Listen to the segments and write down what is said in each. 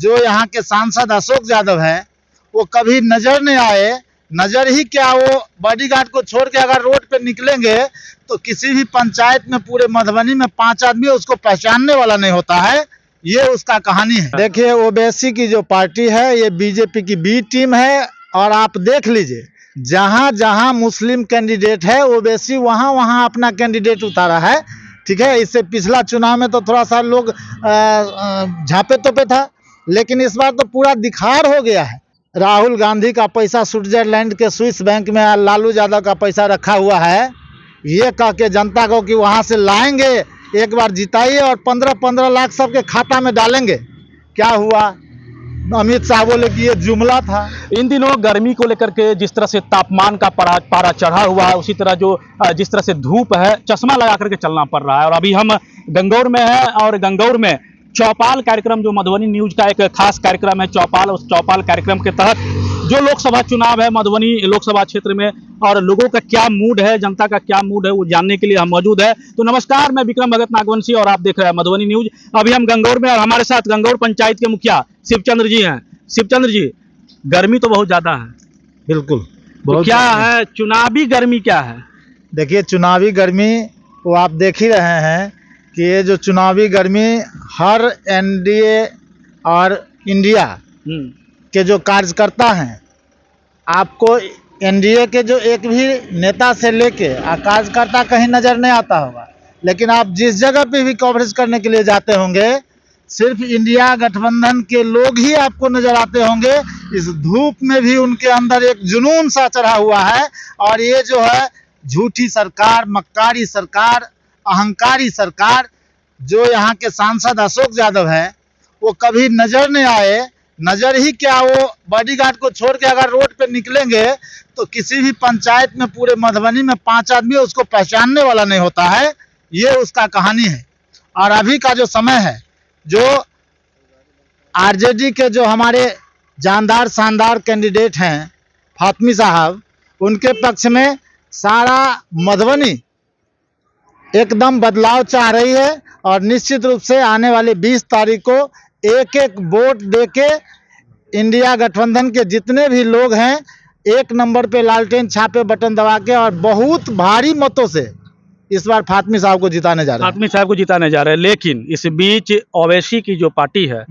जो यहाँ के सांसद अशोक यादव है वो कभी नजर नहीं आए। नजर ही क्या, वो बॉडीगार्ड को छोड़ के अगर रोड पे निकलेंगे तो किसी भी पंचायत में पूरे मधुबनी में 5 आदमी उसको पहचानने वाला नहीं होता है। ये उसका कहानी है। देखिए, ओवैसी की जो पार्टी है ये बीजेपी की बी टीम है। और आप देख लीजिए, जहाँ जहाँ मुस्लिम कैंडिडेट है ओवैसी वहाँ वहाँ अपना कैंडिडेट उतारा है। ठीक है, इससे पिछला चुनाव में तो थोड़ा सा लोग झापे तोपे था, लेकिन इस बार तो पूरा दिखार हो गया है। राहुल गांधी का पैसा स्विट्जरलैंड के स्विस बैंक में, लालू यादव का पैसा रखा हुआ है। ये कह के जनता को कि वहाँ से लाएंगे, एक बार जिताइए और 15-15 लाख सबके खाता में डालेंगे। क्या हुआ? अमित शाह बोले कि ये जुमला था। इन दिनों गर्मी को लेकर के जिस तरह से तापमान का पारा चढ़ा हुआ है, उसी तरह जिस तरह से धूप है, चश्मा लगा करके चलना पड़ रहा है। और अभी हम गंगौर में हैं और गंगौर में चौपाल कार्यक्रम, जो मधुबनी न्यूज का एक खास कार्यक्रम है चौपाल, उस चौपाल कार्यक्रम के तहत जो लोकसभा चुनाव है मधुबनी लोकसभा क्षेत्र में और लोगों का क्या मूड है, जनता का क्या मूड है, वो जानने के लिए हम मौजूद है। तो नमस्कार, मैं विक्रम भगत नागवंशी और आप देख रहे हैं मधुबनी न्यूज। अभी हम गंगौर में और हमारे साथ गंगौर पंचायत के मुखिया शिवचंद्र जी हैं। शिवचंद्र जी, गर्मी तो बहुत ज्यादा है। बिल्कुल। तो क्या है चुनावी गर्मी, क्या है? देखिए, चुनावी गर्मी वो आप देख ही रहे हैं कि ये जो चुनावी गर्मी हर एनडीए और इंडिया के जो कार्यकर्ता हैं, आपको एनडीए के जो एक भी नेता से लेके कार्यकर्ता कहीं नजर नहीं आता होगा, लेकिन आप जिस जगह पे भी कवरेज करने के लिए जाते होंगे सिर्फ इंडिया गठबंधन के लोग ही आपको नजर आते होंगे। इस धूप में भी उनके अंदर एक जुनून सा चढ़ा हुआ है। और ये जो है झूठी सरकार, मक्कारी सरकार, अहंकारी सरकार, जो यहाँ के सांसद अशोक यादव है वो कभी नजर नहीं आए। नजर ही क्या, वो बॉडीगार्ड को छोड़ के अगर रोड पे निकलेंगे तो किसी भी पंचायत में पूरे मधुबनी में 5 आदमी उसको पहचानने वाला नहीं होता है। ये उसका कहानी है। और अभी का जो समय है, जो आरजेडी के जो हमारे जानदार शानदार कैंडिडेट हैं फातमी साहब, उनके पक्ष में सारा मधुबनी एकदम बदलाव चाह रही है। और निश्चित रूप से आने वाले 20 तारीख को एक एक वोट देके इंडिया गठबंधन के जितने भी लोग हैं 1 नंबर पे लालटेन छापे बटन दबा के और बहुत भारी मतों से इस बार फातमी साहब को जिताने जा रहे हैं। फातमी साहब को जिताने जा रहे हैं। लेकिन इस बीच ओवैसी की जो पार्टी है,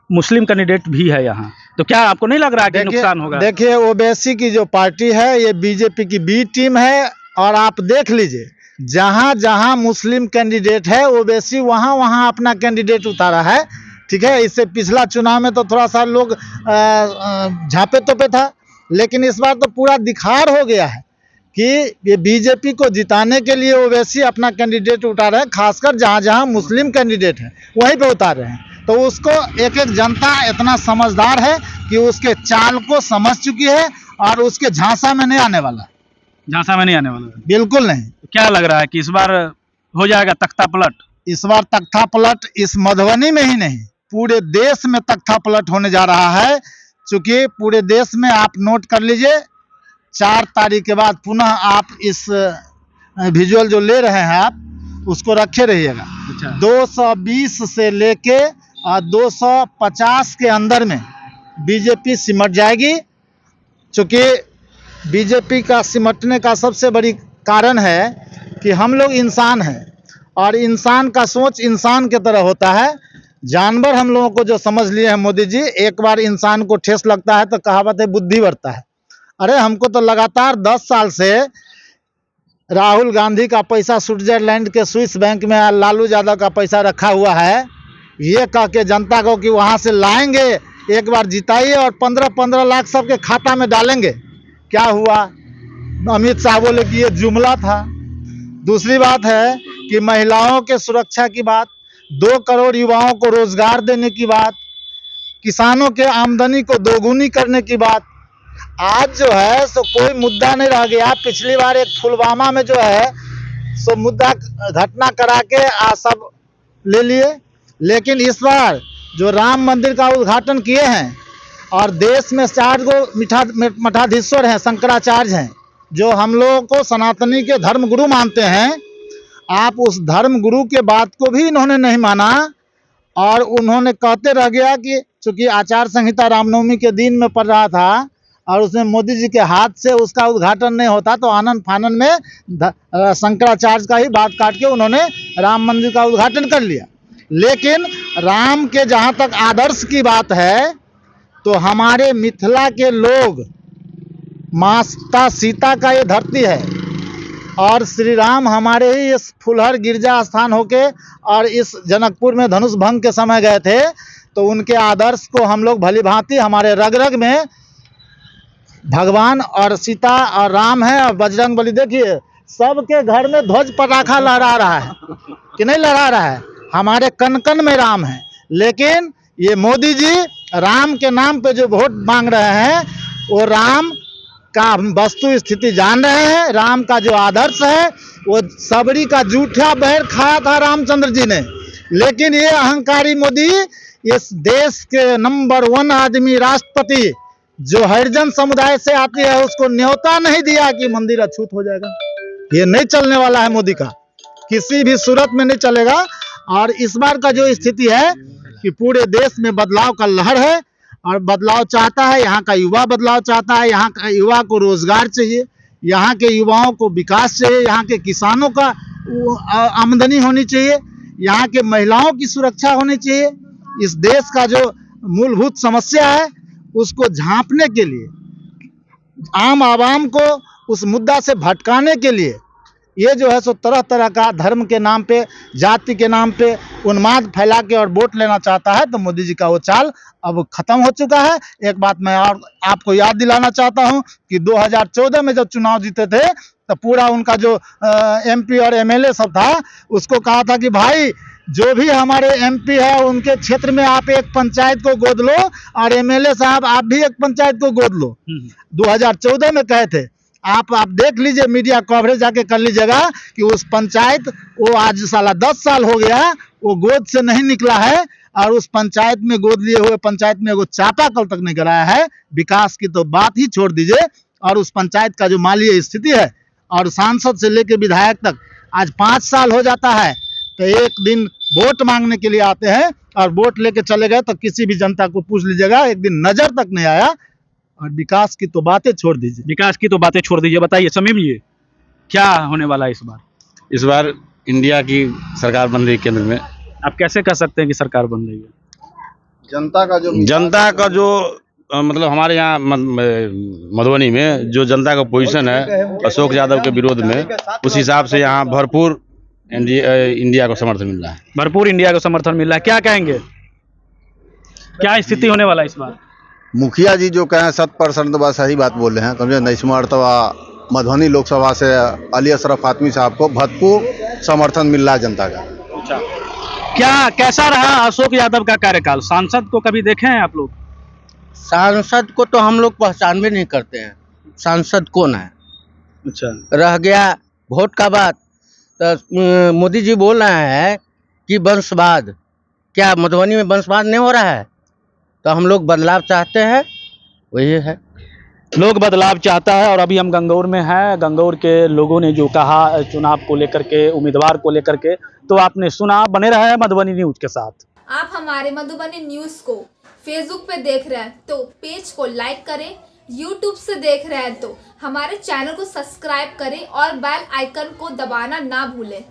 मुस्लिम कैंडिडेट भी है यहाँ, तो क्या आपको नहीं लग रहा है कि नुकसान होगा? देखिए, ओवैसी की जो पार्टी है ये बीजेपी की बी टीम है। और आप देख लीजिए, जहाँ जहाँ मुस्लिम कैंडिडेट है ओवैसी वहाँ वहाँ अपना कैंडिडेट उतारा है। ठीक है, इससे पिछला चुनाव में तो थोड़ा सा लोग झापे तोपे था, लेकिन इस बार तो पूरा दिखार हो गया है कि ये बीजेपी को जिताने के लिए ओवैसी अपना कैंडिडेट उतार रहे हैं। खासकर जहाँ जहाँ मुस्लिम कैंडिडेट हैं वहीं पे उतार रहे हैं। तो उसको एक एक जनता इतना समझदार है कि उसके चाल को समझ चुकी है और उसके झांसा में नहीं आने वाला। झांसा में नहीं आने वाला? बिल्कुल नहीं। क्या लग रहा है कि इस बार हो जाएगा तख्ता पलट? इस बार तख्ता पलट इस मधुबनी में ही नहीं, पूरे देश में तख्ता पलट होने जा रहा है। चूंकि पूरे देश में आप नोट कर लीजिए, 4 तारीख के बाद पुनः आप इस विजुअल जो ले रहे हैं आप उसको रखे रहिएगा। अच्छा। 220 से लेके 250 के अंदर में बीजेपी सिमट जाएगी। चूंकि बीजेपी का सिमटने का सबसे बड़ी कारण है कि हम लोग इंसान हैं और इंसान का सोच इंसान के तरह होता है। जानवर हम लोगों को जो समझ लिए हैं मोदी जी, एक बार इंसान को ठेस लगता है तो कहावत है बुद्धि बढ़ता है। अरे हमको तो लगातार 10 साल से राहुल गांधी का पैसा स्विट्जरलैंड के स्विस बैंक में, लालू यादव का पैसा रखा हुआ है। ये कह के जनता को कि वहाँ से लाएंगे, एक बार जिताइए और 15-15 लाख सबके खाता में डालेंगे। क्या हुआ? अमित शाह बोले कि ये जुमला था। दूसरी बात है कि महिलाओं के सुरक्षा की बात, 2 करोड़ युवाओं को रोजगार देने की बात, किसानों के आमदनी को दोगुनी करने की बात। आज जो है सो कोई मुद्दा नहीं रह गया। पिछली बार एक पुलवामा में जो है सो मुद्दा घटना करा के सब ले लिए, लेकिन इस बार जो राम मंदिर का उद्घाटन किए हैं और देश में 4 गो मठाधीश्वर हैं, शंकराचार्य हैं, जो हम लोगों को सनातनी के धर्म गुरु मानते हैं। आप उस धर्म गुरु के बात को भी इन्होंने नहीं माना और उन्होंने कहते रह गया कि चूंकि आचार संहिता रामनवमी के दिन में पड़ रहा था और उसमें मोदी जी के हाथ से उसका उद्घाटन नहीं होता, तो आनंद फानन में शंकराचार्य का ही बात काट के उन्होंने राम मंदिर का उद्घाटन कर लिया। लेकिन राम के जहाँ तक आदर्श की बात है, तो हमारे मिथिला के लोग, माता सीता का ये धरती है और श्री राम हमारे ही इस फुलहर गिरजा स्थान होके और इस जनकपुर में धनुष भंग के समय गए थे, तो उनके आदर्श को हम लोग भली भांति हमारे रग रग में भगवान और सीता और राम है। और बजरंग बली देखिए सबके घर में ध्वज पटाखा लहरा रहा है कि नहीं लहरा रहा है, हमारे कन कन में राम है। लेकिन ये मोदी जी राम के नाम पे जो वोट मांग रहे हैं, वो राम का वस्तु स्थिति जान रहे हैं। राम का जो आदर्श है वो सबरी का जूठा बहर खाया था रामचंद्र जी ने, लेकिन ये अहंकारी मोदी इस देश के नंबर 1 आदमी राष्ट्रपति जो हरिजन समुदाय से आती है उसको न्योता नहीं दिया कि मंदिर अछूत हो जाएगा। ये नहीं चलने वाला है, मोदी का किसी भी सूरत में नहीं चलेगा। और इस बार का जो स्थिति है कि पूरे देश में बदलाव का लहर है और बदलाव चाहता है, यहाँ का युवा बदलाव चाहता है, यहाँ का युवा को रोजगार चाहिए, यहाँ के युवाओं को विकास चाहिए, यहाँ के किसानों का आमदनी होनी चाहिए, यहाँ के महिलाओं की सुरक्षा होनी चाहिए। इस देश का जो मूलभूत समस्या है उसको झांपने के लिए, आम आवाम को उस मुद्दा से भटकाने के लिए ये जो है सो तरह तरह का धर्म के नाम पे, जाति के नाम पे उन्माद फैला के और वोट लेना चाहता है। तो मोदी जी का वो चाल अब खत्म हो चुका है। एक बात मैं और आपको याद दिलाना चाहता हूं कि 2014 में जब चुनाव जीते थे तो पूरा उनका जो एमपी और एमएलए सब था उसको कहा था कि भाई जो भी हमारे एमपी है उनके क्षेत्र में आप एक पंचायत को गोद लो और एमएलए साहब आप भी एक पंचायत को गोद लो। 2014 में कहे थे। आप देख लीजिए, मीडिया कवरेज जाके कर लीजिएगा कि उस पंचायत वो आज साला 10 साल हो गया वो गोद से नहीं निकला है और उस पंचायत में गोद लिए हुए पंचायत में वो चापाकल तक नहीं कराया है। विकास की तो बात ही छोड़ दीजिए। और उस पंचायत का जो माली स्थिति है और सांसद से लेकर विधायक तक आज 5 साल हो जाता है तो एक दिन वोट मांगने के लिए आते हैं और वोट लेके चले गए तो किसी भी जनता को पूछ लीजिएगा एक दिन नजर तक नहीं आया। और विकास की तो बातें छोड़ दीजिए, विकास की तो बातें छोड़ दीजिए। बताइए समीम जी, क्या होने वाला है इस बार? इस बार इंडिया की सरकार बन रही है केंद्र में। आप कैसे कह सकते हैं कि सरकार बन रही है? जनता का जो मतलब हमारे यहाँ मधुबनी में जो जनता का पोजीशन है अशोक यादव के विरोध में, उस हिसाब से यहाँ भरपूर इंडिया को समर्थन मिल रहा है। भरपूर इंडिया को समर्थन मिल रहा है। क्या कहेंगे, क्या स्थिति होने वाला है इस बार? मुखिया जी जो कहें 100% बस सही बात बोल रहे हैं। कम से कम इस मरतबा मधुबनी लोकसभा से अली अशरफ फातमी साहब को भरपूर समर्थन मिल रहा है जनता का। अच्छा, क्या कैसा रहा अशोक यादव का कार्यकाल? सांसद को कभी देखे हैं आप लोग? सांसद को तो हम लोग पहचान भी नहीं करते हैं, सांसद कौन है। अच्छा, रह गया वोट का बात, तो मोदी जी बोल रहे हैं कि वंशवाद, क्या मधुबनी में वंशवाद नहीं हो रहा है? तो हम लोग बदलाव चाहते हैं, वही है, लोग बदलाव चाहता है। और अभी हम गंगौर में हैं। गंगौर के लोगों ने जो कहा चुनाव को लेकर के, उम्मीदवार को लेकर के, तो आपने सुना। बने रहे हैं मधुबनी न्यूज के साथ। आप हमारे मधुबनी न्यूज को फेसबुक पे देख रहे हैं तो पेज को लाइक करें, यूट्यूब से देख रहे हैं तो हमारे चैनल को सब्सक्राइब करें और बेल आइकन को दबाना ना भूलें।